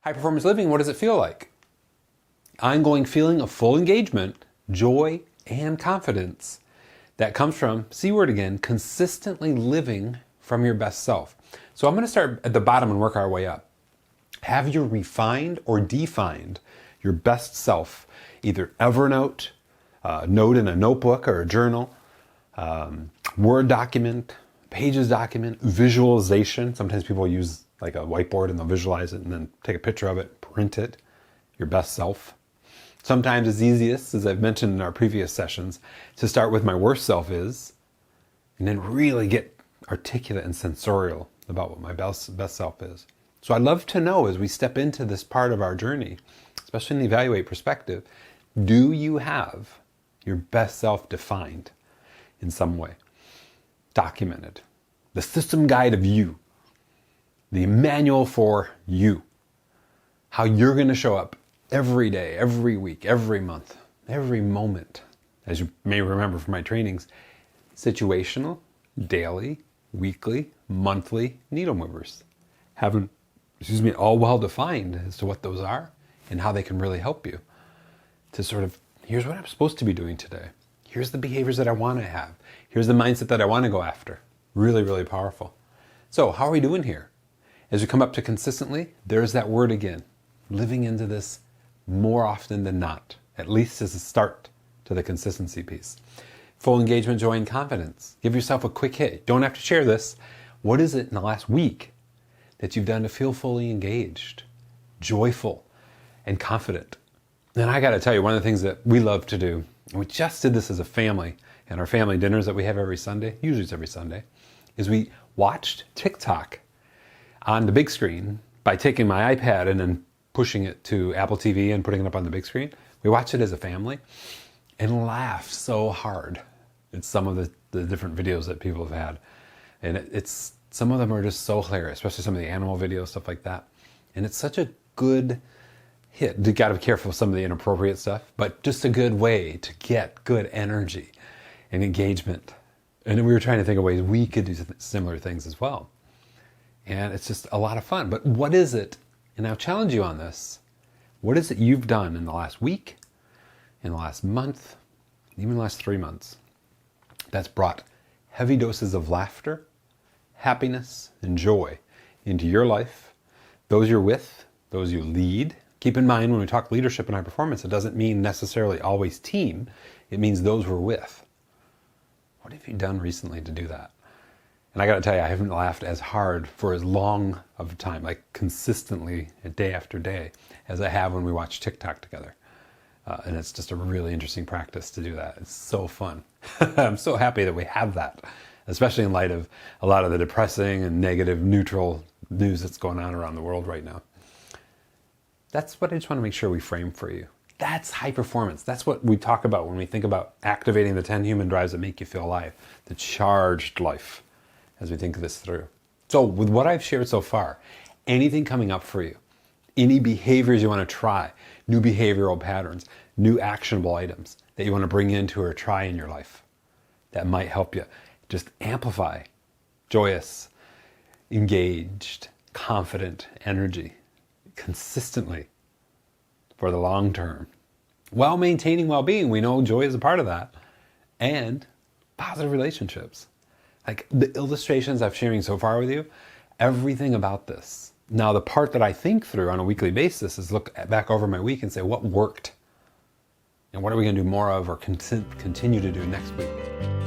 High performance living, what does it feel like? Ongoing feeling of full engagement, joy, and confidence that comes from, C word again, consistently living from your best self. So I'm going to start at the bottom and work our way up. Have you refined or defined your best self? Either Evernote, note in a notebook or a journal, Word document, Pages document, visualization. Sometimes people use like a whiteboard and they'll visualize it and then take a picture of it, print it, your best self. Sometimes it's easiest, as I've mentioned in our previous sessions, to start with my worst self is, and then really get articulate and sensorial about what my best self is. So I'd love to know as we step into this part of our journey, especially in the evaluate perspective, do you have your best self defined in some way? Documented. The system guide of you. The manual for you. How you're going to show up every day, every week, every month, every moment. As you may remember from my trainings, situational, daily, weekly, monthly needle movers. Having, all well defined as to what those are and how they can really help you. To sort of, here's what I'm supposed to be doing today. Here's the behaviors that I want to have. Here's the mindset that I want to go after. Really, really powerful. So how are we doing here? As we come up to consistently, there's that word again. Living into this more often than not, at least as a start to the consistency piece. Full engagement, joy, and confidence. Give yourself a quick hit. You don't have to share this. What is it in the last week that you've done to feel fully engaged, joyful, and confident? And I got to tell you, one of the things that we love to do, and we just did this as a family in our family dinners that we have every Sunday, usually it's every Sunday, is we watched TikTok on the big screen by taking my iPad and then pushing it to Apple TV and putting it up on the big screen. We watched it as a family and laughed so hard at some of the different videos that people have had. And it's some of them are just so hilarious, especially some of the animal videos, stuff like that. And it's such a good hit. You got to be careful with some of the inappropriate stuff, but just a good way to get good energy and engagement. And then we were trying to think of ways we could do similar things as well. And it's just a lot of fun. But what is it, and I'll challenge you on this, what is it you've done in the last week, in the last month, even the last 3 months, that's brought heavy doses of laughter, happiness, and joy into your life, those you're with, those you lead? Keep in mind when we talk leadership and high performance, it doesn't mean necessarily always team. It means those we're with. What have you done recently to do that? And I got to tell you, I haven't laughed as hard for as long of a time, like consistently, day after day, as I have when we watch TikTok together. And it's just a really interesting practice to do that. It's so fun. I'm so happy that we have that, especially in light of a lot of the depressing and negative, neutral news that's going on around the world right now. That's what I just want to make sure we frame for you. That's high performance. That's what we talk about when we think about activating the 10 human drives that make you feel alive, the charged life, as we think this through. So with what I've shared so far, anything coming up for you, any behaviors you want to try, new behavioral patterns, new actionable items that you want to bring into or try in your life that might help you just amplify joyous, engaged, confident energy consistently for the long term, while maintaining well-being. We know joy is a part of that, and positive relationships. Like the illustrations I've sharing so far with you, everything about this. Now, the part that I think through on a weekly basis is look back over my week and say, what worked? And what are we going to do more of or continue to do next week?